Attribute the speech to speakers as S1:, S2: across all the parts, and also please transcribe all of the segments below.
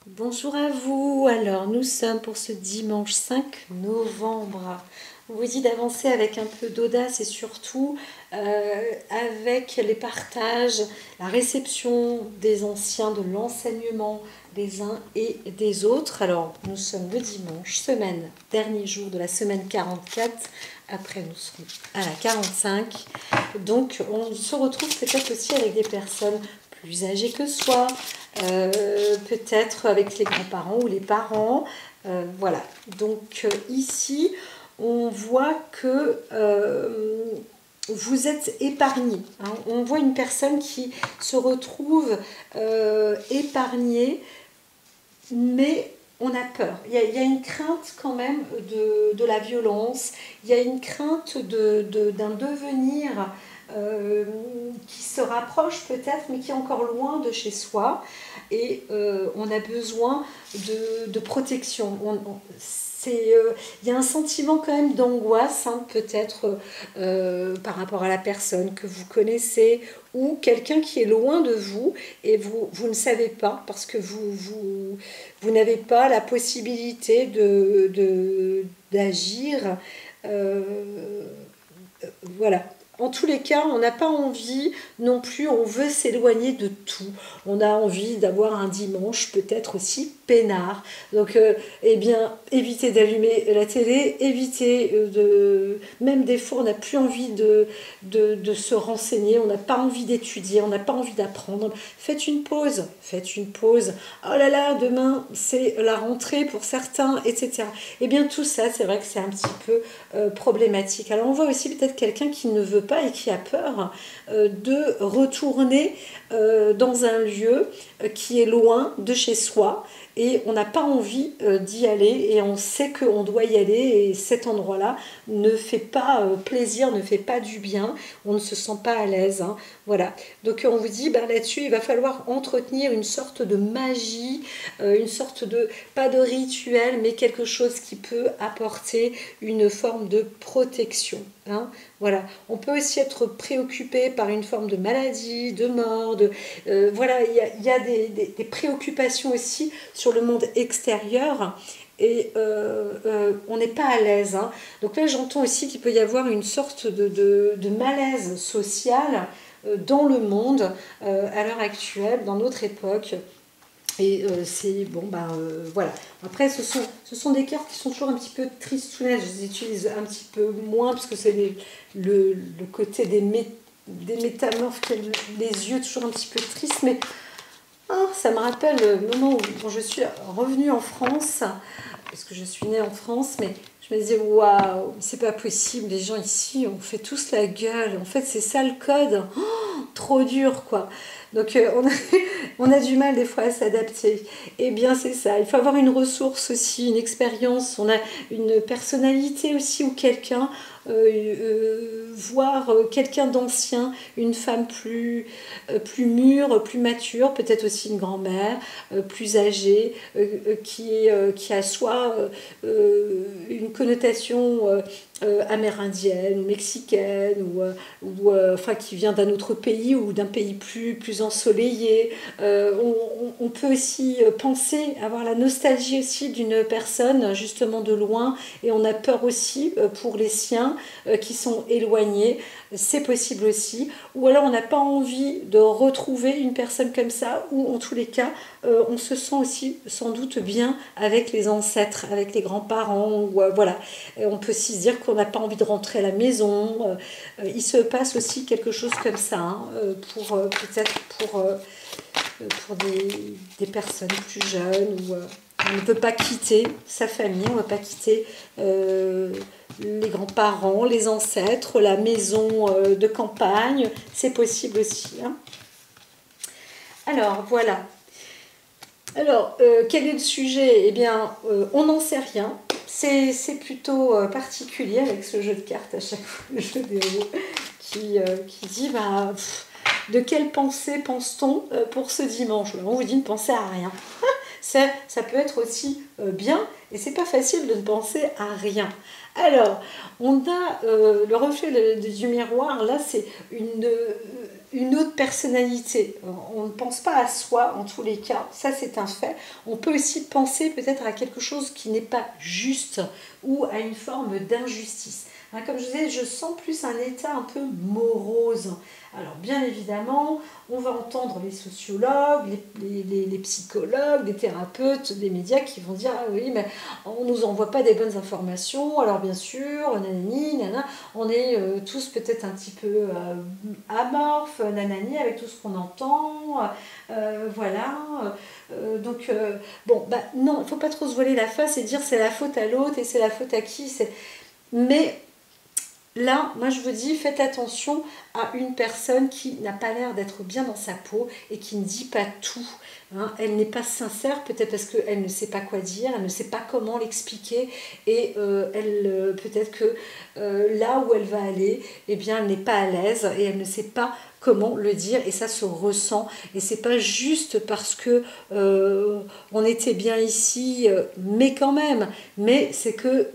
S1: Bonjour à vous. Alors, nous sommes pour ce dimanche 5 novembre. On vous dit d'avancer avec un peu d'audace et surtout avec les partages, la réception des anciens, de l'enseignement des uns et des autres. Alors, nous sommes le dimanche, dernier jour de la semaine 44. Après, nous serons à la 45. Donc, on se retrouve peut-être aussi avec des personnes plus âgées que soi, peut-être avec les grands-parents ou les parents. Voilà. Donc, ici, on voit que vous êtes épargné. Hein. On voit une personne qui se retrouve épargnée, mais on a peur. Il y a une crainte quand même de la violence, il y a une crainte d'un devenir qui se rapproche peut-être, mais qui est encore loin de chez soi. Et on a besoin de protection. Il y a un sentiment quand même d'angoisse, hein, peut-être par rapport à la personne que vous connaissez ou quelqu'un qui est loin de vous et vous ne savez pas parce que vous n'avez pas la possibilité d'agir. Euh, voilà. En tous les cas, on n'a pas envie non plus, on veut s'éloigner de tout. On a envie d'avoir un dimanche peut-être aussi peinard. Donc, eh bien, évitez d'allumer la télé, évitez Même des fois, on n'a plus envie de se renseigner, on n'a pas envie d'étudier, on n'a pas envie d'apprendre. Faites une pause, faites une pause. Oh là là, demain, c'est la rentrée pour certains, etc. Eh bien, tout ça, c'est vrai que c'est un petit peu problématique. Alors, on voit aussi peut-être quelqu'un qui ne veut pas et qui a peur de retourner dans un lieu qui est loin de chez soi et on n'a pas envie d'y aller et on sait qu'on doit y aller et cet endroit-là ne fait pas plaisir, ne fait pas du bien, on ne se sent pas à l'aise. Hein. Voilà. Donc on vous dit là-dessus, il va falloir entretenir une sorte de magie, une sorte de, pas de rituel, mais quelque chose qui peut apporter une forme de protection. Hein. Voilà. On peut aussi être préoccupé par une forme de maladie, de mort. Voilà, il y a des préoccupations aussi sur le monde extérieur et on n'est pas à l'aise. Hein. Donc là, j'entends aussi qu'il peut y avoir une sorte de malaise social dans le monde à l'heure actuelle, dans notre époque. Et c'est bon, voilà. Après, ce sont des cartes qui sont toujours un petit peu tristounettes. Je les utilise un petit peu moins parce que c'est le côté des métamorphes qui ont les yeux toujours un petit peu tristes. Mais oh, ça me rappelle le moment où je suis revenue en France, parce que je suis née en France, mais je me disais, waouh, c'est pas possible, les gens ici, on fait tous la gueule. En fait, c'est ça le code. Oh, trop dur, quoi. Donc, on a du mal des fois à s'adapter. Eh bien, c'est ça. Il faut avoir une ressource aussi, une expérience. On a une personnalité aussi ou quelqu'un, voir quelqu'un d'ancien, une femme plus mûre, plus mature, peut-être aussi une grand-mère plus âgée, qui a soit une connotation amérindienne ou mexicaine enfin qui vient d'un autre pays ou d'un pays plus ensoleillé. On peut aussi penser avoir la nostalgie aussi d'une personne justement de loin et on a peur aussi pour les siens qui sont éloignés. C'est possible aussi. Ou alors on n'a pas envie de retrouver une personne comme ça ou en tous les cas on se sent aussi sans doute bien avec les ancêtres, avec les grands-parents. Voilà. Et on peut aussi se dire qu'on n'a pas envie de rentrer à la maison. Il se passe aussi quelque chose comme ça, hein, peut-être pour des personnes plus jeunes où on ne peut pas quitter sa famille, on ne peut pas quitter les grands-parents, les ancêtres, la maison de campagne. C'est possible aussi. Hein. Alors, voilà. Alors, quel est le sujet? Eh bien, on n'en sait rien. C'est plutôt particulier avec ce jeu de cartes à chaque fois, le jeu des roues, qui dit de quelle pensée pense-t-on pour ce dimanche? On vous dit ne pensez à rien. Ça peut être aussi bien et c'est pas facile de ne penser à rien. Alors, on a le reflet du miroir, là c'est une autre personnalité. On ne pense pas à soi en tous les cas, ça c'est un fait. On peut aussi penser peut-être à quelque chose qui n'est pas juste ou à une forme d'injustice. Hein, comme je disais, je sens plus un état un peu morose. Alors bien évidemment, on va entendre les sociologues, les psychologues, les thérapeutes, des médias qui vont dire ah oui, mais on ne nous envoie pas des bonnes informations, alors bien sûr, nanani, nana, on est tous peut-être un petit peu amorphes, nanani, avec tout ce qu'on entend, voilà. Bon, bah non, il ne faut pas trop se voiler la face et dire c'est la faute à l'autre et c'est la faute à qui, mais là, moi je vous dis, faites attention à une personne qui n'a pas l'air d'être bien dans sa peau et qui ne dit pas tout. Hein. Elle n'est pas sincère, peut-être parce qu'elle ne sait pas quoi dire, elle ne sait pas comment l'expliquer et peut-être que là où elle va aller, eh bien, elle n'est pas à l'aise et elle ne sait pas comment le dire et ça se ressent et c'est pas juste parce que on était bien ici, mais quand même, mais c'est que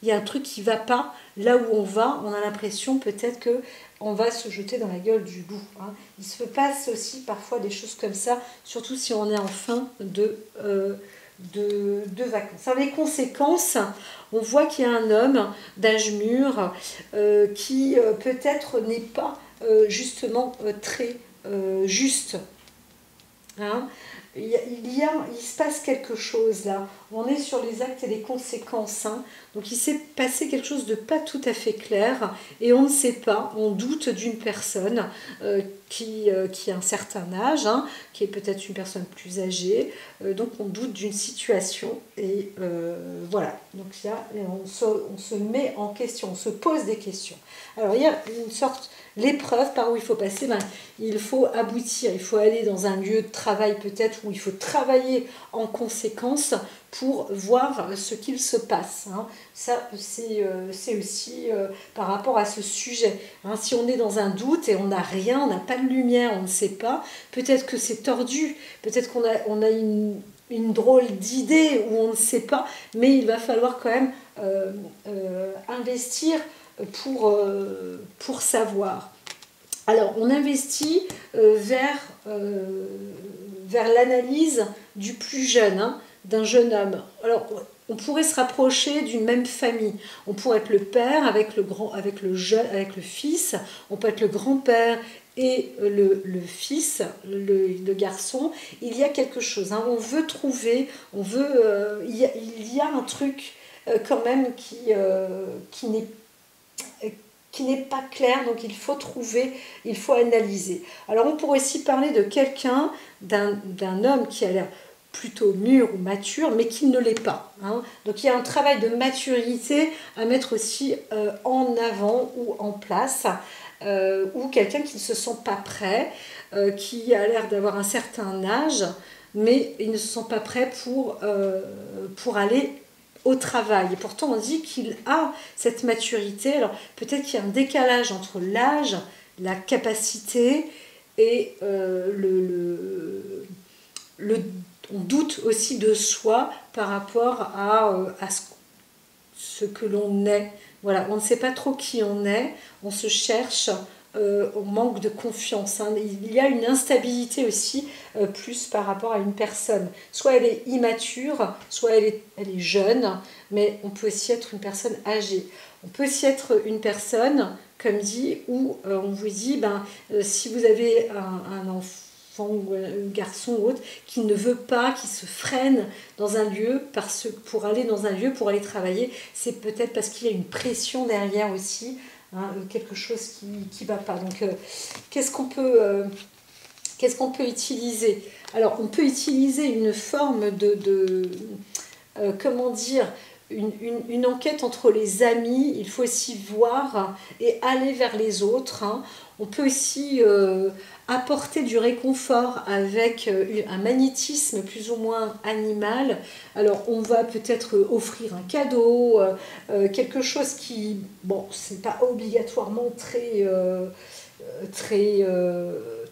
S1: il y a un truc qui va pas. Là où on va, on a l'impression peut-être que on va se jeter dans la gueule du loup. Hein. Il se passe aussi parfois des choses comme ça, surtout si on est en fin de vacances. Alors les conséquences, on voit qu'il y a un homme d'âge mûr qui peut-être n'est pas justement très juste. Hein. Il se passe quelque chose là. On est sur les actes et les conséquences. Hein. Donc il s'est passé quelque chose de pas tout à fait clair et on ne sait pas, on doute d'une personne qui a un certain âge, hein, qui est peut-être une personne plus âgée. Donc on doute d'une situation et voilà. Donc on se met en question, on se pose des questions. Alors il y a une sorte, l'épreuve par où il faut passer, ben, il faut aboutir, il faut aller dans un lieu de travail peut-être où il faut travailler en conséquence pour voir ce qu'il se passe. Hein. Ça, c'est aussi par rapport à ce sujet. Hein. Si on est dans un doute et on n'a rien, on n'a pas de lumière, on ne sait pas, peut-être que c'est tordu, peut-être qu'on a une drôle d'idée où on ne sait pas, mais il va falloir quand même investir pour savoir. Alors, on investit vers l'analyse du plus jeune, hein, d'un jeune homme. Alors, on pourrait se rapprocher d'une même famille. On pourrait être le père avec le fils. On peut être le grand-père et le fils, le garçon. Il y a quelque chose. Hein, on veut trouver, il y a un truc quand même qui n'est pas clair, donc il faut trouver, il faut analyser. Alors on pourrait aussi parler de quelqu'un, d'un homme qui a l'air plutôt mûr ou mature, mais qui ne l'est pas. Hein. Donc il y a un travail de maturité à mettre aussi en avant ou en place, ou quelqu'un qui ne se sent pas prêt, qui a l'air d'avoir un certain âge, mais il ne se sent pas prêt pour aller au travail. Et pourtant, on dit qu'il a cette maturité. Alors, peut-être qu'il y a un décalage entre l'âge, la capacité et on doute aussi de soi par rapport à ce que l'on est. Voilà, on ne sait pas trop qui on est, on se cherche, on manque de confiance. Hein. Il y a une instabilité aussi, plus par rapport à une personne. Soit elle est immature, soit elle est jeune, mais on peut aussi être une personne âgée. On peut aussi être une personne, comme dit, où on vous dit, si vous avez un enfant ou un garçon ou autre qui ne veut pas, qui se freine dans un lieu pour aller dans un lieu, pour aller travailler, c'est peut-être parce qu'il y a une pression derrière aussi. Hein, quelque chose qui ne va pas. Donc, qu'est-ce qu'on peut utiliser? Alors, on peut utiliser une forme comment dire, une enquête entre les amis. Il faut aussi voir et aller vers les autres. Hein. On peut aussi apporter du réconfort avec un magnétisme plus ou moins animal. Alors on va peut-être offrir un cadeau, quelque chose qui, bon, c'est pas obligatoirement très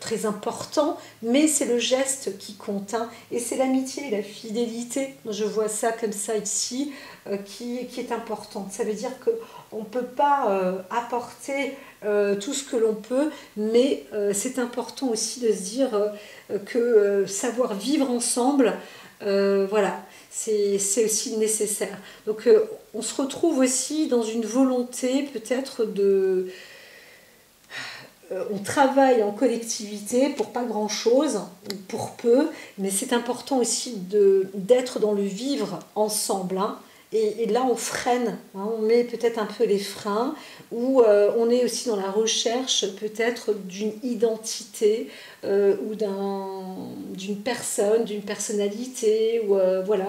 S1: très important, mais c'est le geste qui compte, hein, et c'est l'amitié et la fidélité, je vois ça comme ça ici, qui est importante. Ça veut dire qu'on ne peut pas apporter tout ce que l'on peut, mais c'est important aussi de se dire que savoir vivre ensemble, voilà, c'est aussi nécessaire. Donc on se retrouve aussi dans une volonté peut-être de... on travaille en collectivité pour pas grand-chose, pour peu, mais c'est important aussi d'être dans le vivre ensemble, hein. Et là, on freine, hein, on met peut-être un peu les freins, ou on est aussi dans la recherche peut-être d'une identité ou d'une personne, d'une personnalité, ou voilà,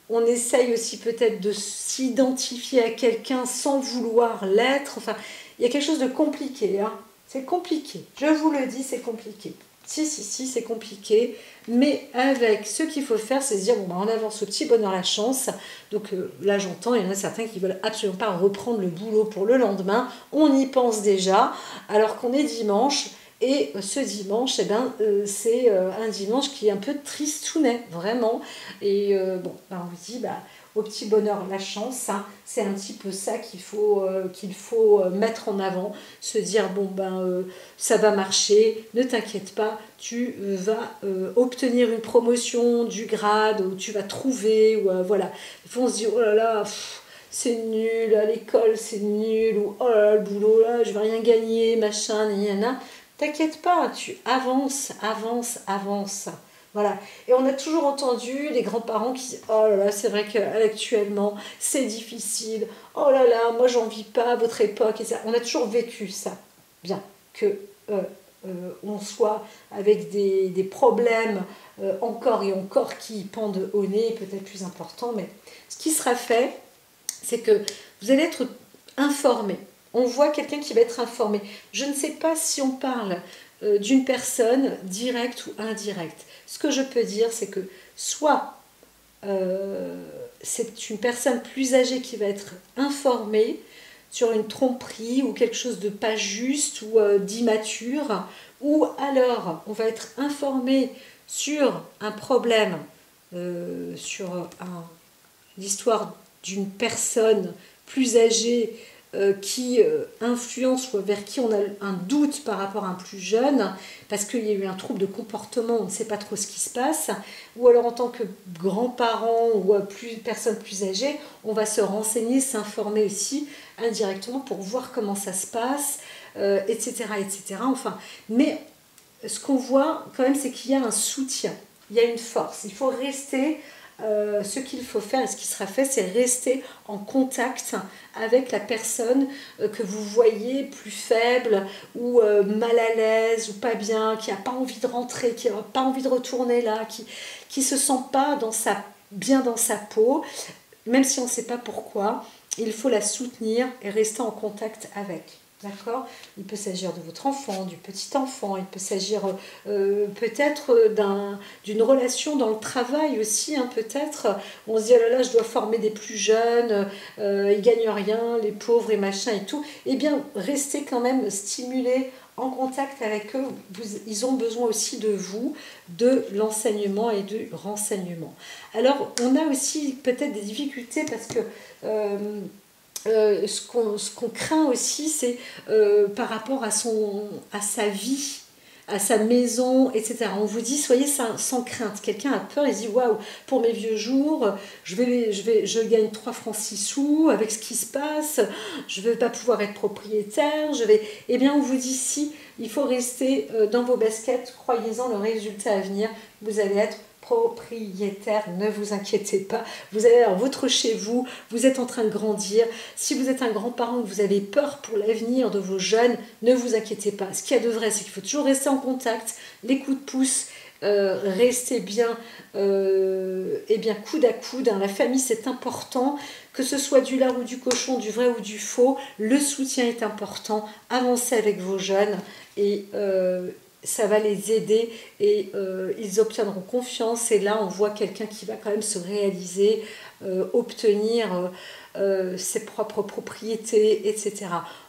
S1: on essaye aussi peut-être de s'identifier à quelqu'un sans vouloir l'être. Enfin, il y a quelque chose de compliqué, hein. C'est compliqué. Je vous le dis, c'est compliqué. Si, c'est compliqué. Mais avec ce qu'il faut faire, c'est se dire, bon, bah, on avance au petit bonheur la chance. Donc là, j'entends, il y en a certains qui veulent absolument pas reprendre le boulot pour le lendemain. On y pense déjà, alors qu'on est dimanche. Et ce dimanche, eh ben, c'est un dimanche qui est un peu tristounet, vraiment. Et bon, ben, on vous dit, bah, au petit bonheur, la chance, hein, c'est un petit peu ça qu'il faut mettre en avant. Se dire, bon, ben, ça va marcher, ne t'inquiète pas, tu vas obtenir une promotion, du grade, ou tu vas trouver, ou voilà. Des fois, on se dit, oh là là, c'est nul, à l'école, c'est nul, ou oh là là, le boulot, là, je vais rien gagner, machin, nanana. T'inquiète pas, tu avances, avances, avances. Voilà. Et on a toujours entendu les grands-parents qui disent, oh là là, c'est vrai qu'actuellement, c'est difficile. Oh là là, moi, j'en vis pas à votre époque. Et ça. On a toujours vécu ça. Bien. Que on soit avec des problèmes encore et encore qui pendent au nez, peut-être plus importants. Mais ce qui sera fait, c'est que vous allez être informé. On voit quelqu'un qui va être informé. Je ne sais pas si on parle d'une personne directe ou indirecte. Ce que je peux dire, c'est que soit c'est une personne plus âgée qui va être informée sur une tromperie ou quelque chose de pas juste ou d'immature, ou alors on va être informé sur un problème, sur l'histoire d'une personne plus âgée qui influence ou vers qui on a un doute par rapport à un plus jeune, parce qu'il y a eu un trouble de comportement, on ne sait pas trop ce qui se passe, ou alors en tant que grands-parents ou personnes plus âgées, on va se renseigner, s'informer aussi indirectement pour voir comment ça se passe, etc., etc. Enfin, mais ce qu'on voit quand même, c'est qu'il y a un soutien, il y a une force, il faut rester... ce qu'il faut faire et ce qui sera fait, c'est rester en contact avec la personne que vous voyez plus faible ou mal à l'aise ou pas bien, qui n'a pas envie de rentrer, qui n'a pas envie de retourner là, qui ne se sent pas bien dans sa peau, même si on ne sait pas pourquoi. Il faut la soutenir et rester en contact avec. D'accord? Il peut s'agir de votre enfant, du petit enfant, il peut s'agir peut-être d'une relation dans le travail aussi, hein, peut-être. On se dit, oh là là, je dois former des plus jeunes, ils gagnent rien, les pauvres et machin et tout. Eh bien, restez quand même stimulés, en contact avec eux. Ils ont besoin aussi de vous, de l'enseignement et du renseignement. Alors, on a aussi peut-être des difficultés parce que... ce qu'on craint aussi, c'est par rapport à sa vie, à sa maison, etc. On vous dit, soyez sans crainte. Quelqu'un a peur, il se dit, waouh, pour mes vieux jours, je gagne 3 francs 6 sous avec ce qui se passe, je ne vais pas pouvoir être propriétaire, Eh bien, on vous dit, si, il faut rester dans vos baskets, croyez-en, le résultat à venir, vous allez être propriétaire, ne vous inquiétez pas, vous allez dans votre chez vous, vous êtes en train de grandir. Si vous êtes un grand-parent, que vous avez peur pour l'avenir de vos jeunes, ne vous inquiétez pas. Ce qu'il y a de vrai, c'est qu'il faut toujours rester en contact, les coups de pouce, rester bien, bien coude à coude, hein. La famille, c'est important, que ce soit du lard ou du cochon, du vrai ou du faux, le soutien est important, avancez avec vos jeunes et ça va les aider et ils obtiendront confiance. Et là, on voit quelqu'un qui va quand même se réaliser, obtenir ses propres propriétés, etc.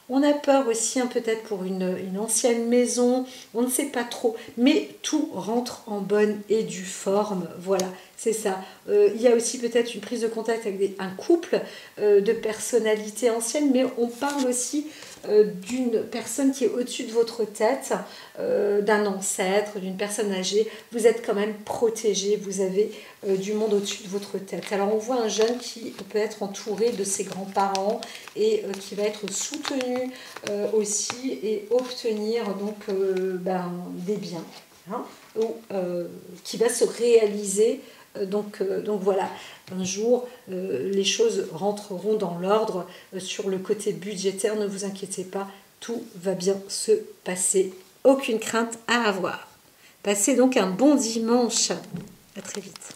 S1: On a peur aussi peut-être pour une ancienne maison, on ne sait pas trop, mais tout rentre en bonne et due forme, voilà, c'est ça. Il y a aussi peut-être une prise de contact avec un couple de personnalités anciennes, mais on parle aussi d'une personne qui est au-dessus de votre tête, d'un ancêtre, d'une personne âgée. Vous êtes quand même protégé, vous avez du monde au-dessus de votre tête. Alors on voit un jeune qui peut être entouré de ses grands-parents et qui va être soutenu aussi et obtenir donc des biens, hein, ou qui va se réaliser. Donc voilà, un jour, les choses rentreront dans l'ordre. Sur le côté budgétaire, ne vous inquiétez pas, tout va bien se passer. Aucune crainte à avoir. Passez donc un bon dimanche. À très vite.